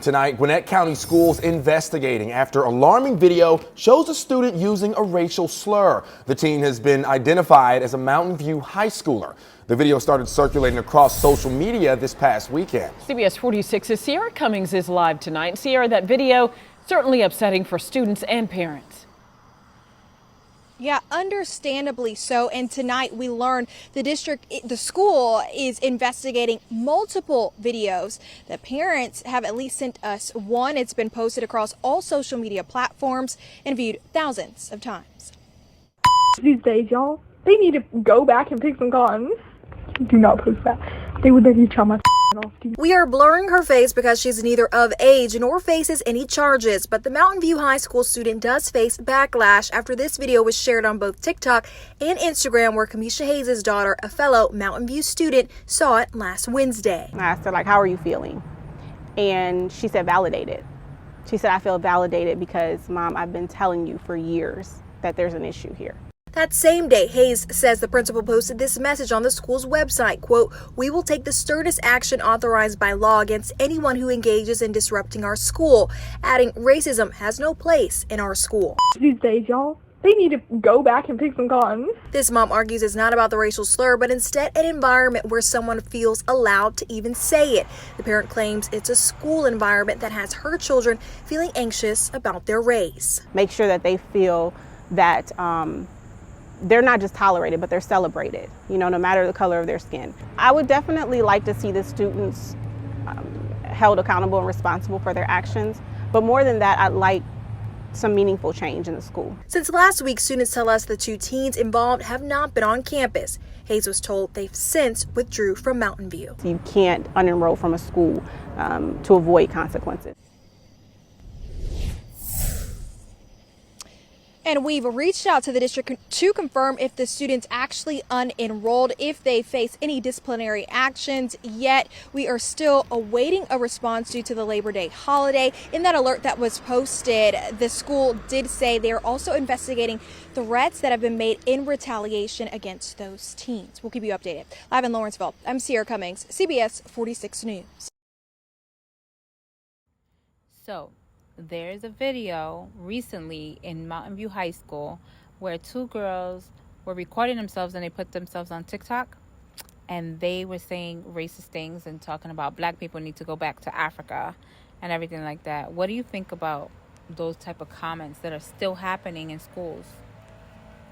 Tonight, Gwinnett County Schools investigating after alarming video shows a student using a racial slur. The teen has been identified as a Mountain View high schooler. The video started circulating across social media this past weekend. CBS 46's Sierra Cummings is live tonight. Sierra, that video certainly upsetting for students and parents. Yeah, understandably so. And tonight we learned the school is investigating multiple videos. The parents have at least sent us one. It's been posted across all social media platforms and viewed thousands of times. These days, y'all, they need to go back and pick some cotton. Do not post that. They would let you try my off. We are blurring her face because she's neither of age nor faces any charges, but the Mountain View High School student does face backlash after this video was shared on both TikTok and Instagram, where Kamisha Hayes' daughter, a fellow Mountain View student, saw it last Wednesday. I asked her, how are you feeling? And she said, validated. She said, I feel validated because, Mom, I've been telling you for years that there's an issue here. That same day, Hayes says the principal posted this message on the school's website, quote, "We will take the sternest action authorized by law against anyone who engages in disrupting our school," adding racism has no place in our school. These days, y'all, they need to go back and pick some cotton. This mom argues it's not about the racial slur, but instead an environment where someone feels allowed to even say it. The parent claims it's a school environment that has her children feeling anxious about their race. Make sure that they feel that they're not just tolerated, but they're celebrated, no matter the color of their skin. I would definitely like to see the students held accountable and responsible for their actions. But more than that, I'd like some meaningful change in the school. Since last week, students tell us the two teens involved have not been on campus. Hayes was told they've since withdrew from Mountain View. You can't unenroll from a school to avoid consequences. And we've reached out to the district to confirm if the students actually unenrolled, if they face any disciplinary actions. Yet we are still awaiting a response due to the Labor Day holiday. In that alert that was posted, the school did say they are also investigating threats that have been made in retaliation against those teens. We'll keep you updated. Live in Lawrenceville, I'm Sierra Cummings, CBS 46 News. So, there's a video recently in Mountain View High School where two girls were recording themselves and they put themselves on TikTok, and they were saying racist things and talking about black people need to go back to Africa and everything like that. What do you think about those type of comments that are still happening in schools?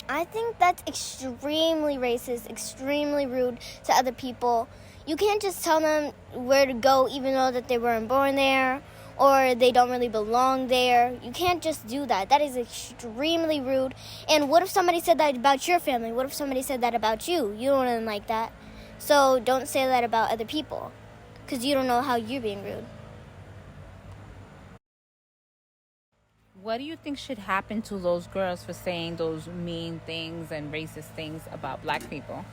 I think that's extremely racist, extremely rude to other people. You can't just tell them where to go even though that they weren't born there, or they don't really belong there. You can't just do that. That is extremely rude. And what if somebody said that about your family? What if somebody said that about you? You don't like that. So don't say that about other people, because you don't know how you're being rude. What do you think should happen to those girls for saying those mean things and racist things about black people?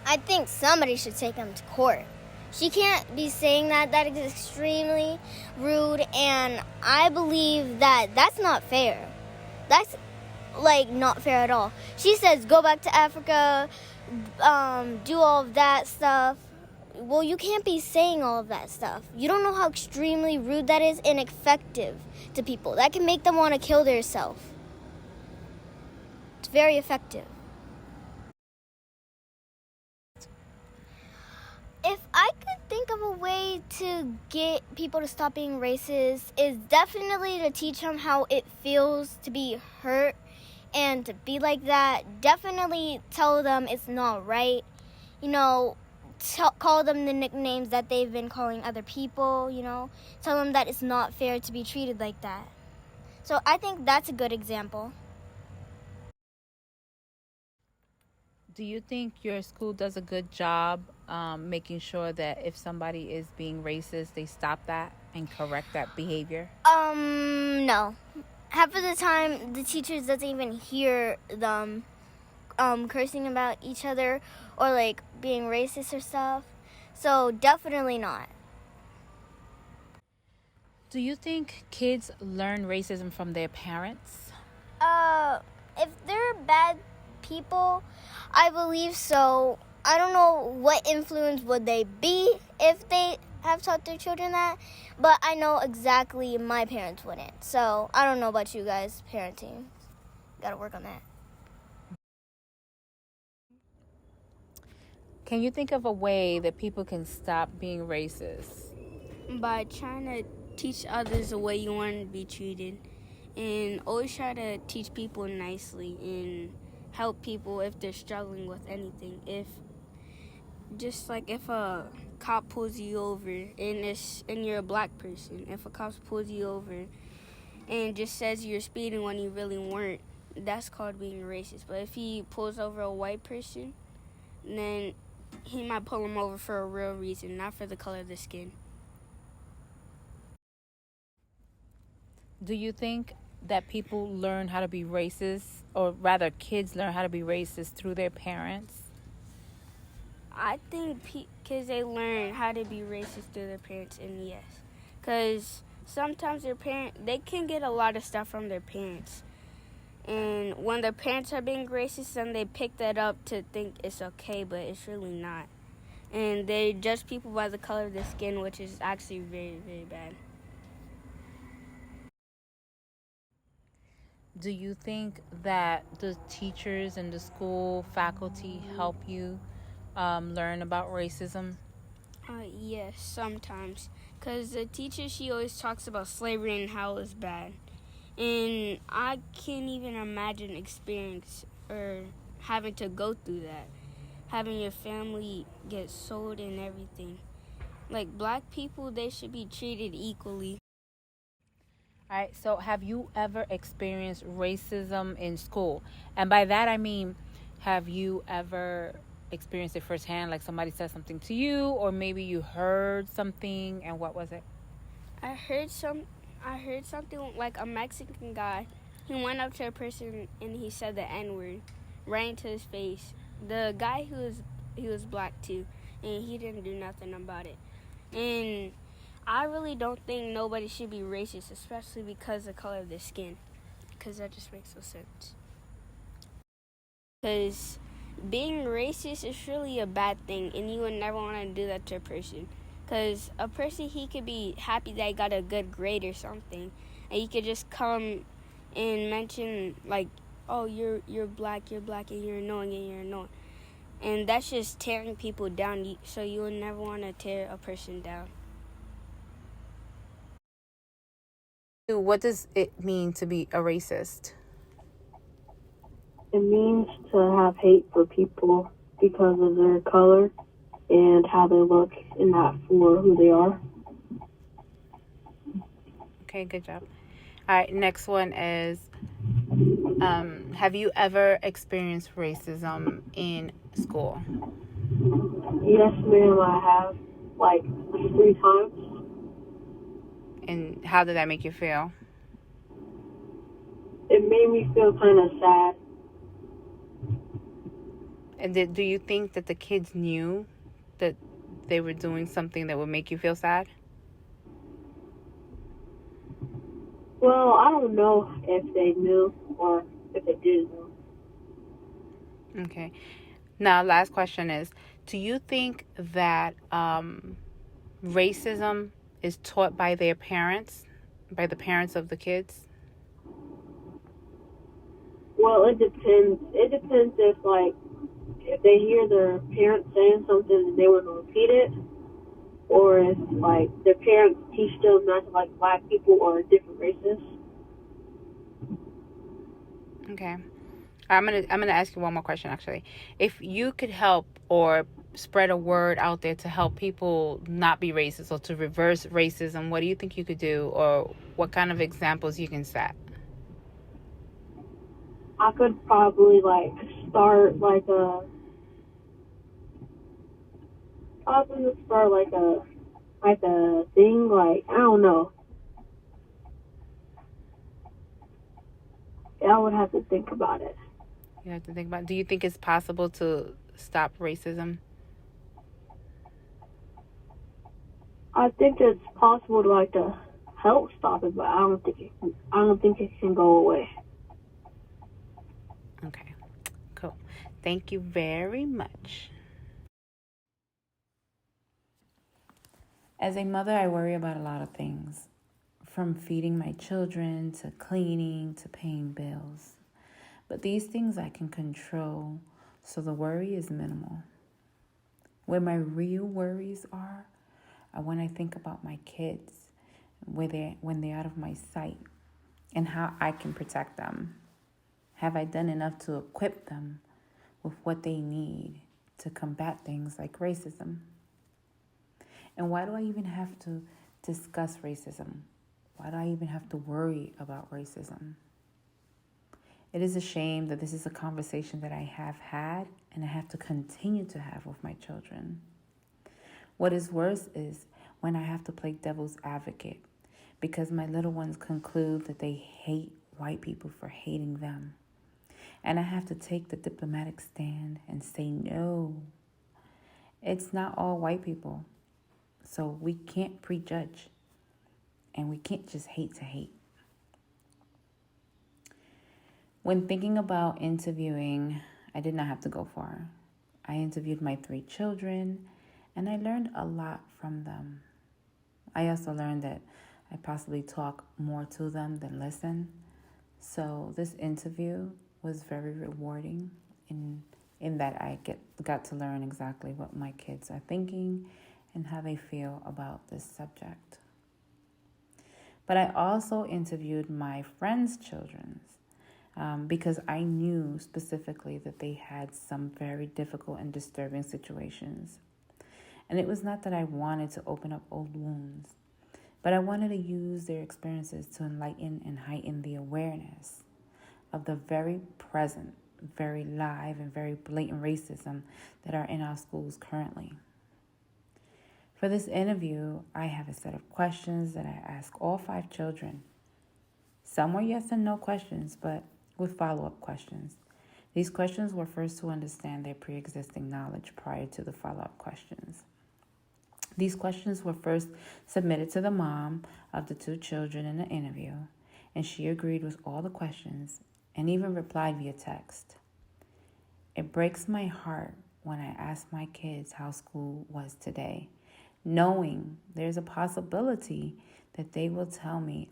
I think somebody should take them to court. She can't be saying that. That is extremely rude, and I believe that that's not fair. That's, not fair at all. She says, go back to Africa, do all of that stuff. Well, you can't be saying all of that stuff. You don't know how extremely rude that is and effective to people. That can make them want to kill themselves. It's very effective. If I could think of a way to get people to stop being racist, is definitely to teach them how it feels to be hurt and to be like that. Definitely tell them it's not right. Call them the nicknames that they've been calling other people, Tell them that it's not fair to be treated like that. So I think that's a good example. Do you think your school does a good job making sure that if somebody is being racist, they stop that and correct that behavior? No. Half of the time, the teachers doesn't even hear them cursing about each other or being racist or stuff. So definitely not. Do you think kids learn racism from their parents? If they're bad people, I believe so. I don't know what influence would they be if they have taught their children that, but I know exactly my parents wouldn't. So I don't know about you guys parenting. Gotta work on that. Can you think of a way that people can stop being racist? By trying to teach others the way you want to be treated, and always try to teach people nicely and help people if they're struggling with anything. If a cop pulls you over and you're a black person, if a cop pulls you over and just says you're speeding when you really weren't, that's called being racist. But if he pulls over a white person, then he might pull him over for a real reason, not for the color of the skin. Do you think that people learn how to be racist, or rather kids learn how to be racist through their parents? I think kids, they learn how to be racist through their parents, and yes. Because sometimes they can get a lot of stuff from their parents. And when their parents are being racist, then they pick that up to think it's okay, but it's really not. And they judge people by the color of their skin, which is actually very, very bad. Do you think that the teachers and the school faculty help you learn about racism? Yes, sometimes. Because the teacher, she always talks about slavery and how it's bad. And I can't even imagine experience or having to go through that. Having your family get sold and everything. Like, black people, they should be treated equally. All right, so have you ever experienced racism in school? And by that I mean, have you ever experienced it firsthand, like somebody said something to you, or maybe you heard something, and what was it? I heard something like a Mexican guy. He went up to a person and he said the N-word right into his face. The guy he was black too, and he didn't do nothing about it. And I really don't think nobody should be racist, especially because of the color of their skin, because that just makes no sense. Because being racist is really a bad thing, and you would never want to do that to a person. Because a person, he could be happy that he got a good grade or something, and you could just come and mention, like, oh, you're black, and you're annoying. And that's just tearing people down, so you would never want to tear a person down. What does it mean to be a racist? It means to have hate for people because of their color and how they look, and not for who they are. Okay, good job. All right, next one is, have you ever experienced racism in school? Yes, ma'am, I have, like 3 times. And how did that make you feel? It made me feel kind of sad. And do you think that the kids knew that they were doing something that would make you feel sad? Well, I don't know if they knew or if they didn't know. Okay. Now, last question is, do you think that racism is taught by their parents, by the parents of the kids? Well, it depends. It depends if they hear their parents saying something, they want to repeat it, or if their parents teach them not to like black people or different races. Okay. I'm gonna ask you one more question, actually. If you could help or spread a word out there to help people not be racist or to reverse racism, what do you think you could do, or what kind of examples you can set? I could probably start a thing, I don't know. I would have to think about it. You have to think about it. Do you think it's possible to stop racism? I think it's possible to help stop it, but I don't think it can go away. Okay, cool. Thank you very much. As a mother, I worry about a lot of things, from feeding my children to cleaning to paying bills. But these things I can control, so the worry is minimal. Where my real worries are when I think about my kids, when they're out of my sight, and how I can protect them. Have I done enough to equip them with what they need to combat things like racism? And why do I even have to discuss racism? Why do I even have to worry about racism? It is a shame that this is a conversation that I have had and I have to continue to have with my children. What is worse is when I have to play devil's advocate because my little ones conclude that they hate white people for hating them. And I have to take the diplomatic stand and say, no, it's not all white people. So we can't prejudge and we can't just hate to hate. When thinking about interviewing, I did not have to go far. I interviewed my 3 children and I learned a lot from them. I also learned that I possibly talk more to them than listen. So this interview was very rewarding in that I got to learn exactly what my kids are thinking and how they feel about this subject. But I also interviewed my friends' children because I knew specifically that they had some very difficult and disturbing situations. And it was not that I wanted to open up old wounds, but I wanted to use their experiences to enlighten and heighten the awareness of the very present, very live, and very blatant racism that are in our schools currently. For this interview, I have a set of questions that I ask all 5 children. Some were yes and no questions, but with follow-up questions. These questions were first to understand their pre-existing knowledge prior to the follow-up questions. These questions were first submitted to the mom of the 2 children in the interview, and she agreed with all the questions and even replied via text. It breaks my heart when I ask my kids how school was today, knowing there's a possibility that they will tell me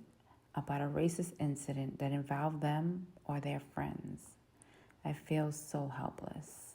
about a racist incident that involved them or their friends. I feel so helpless.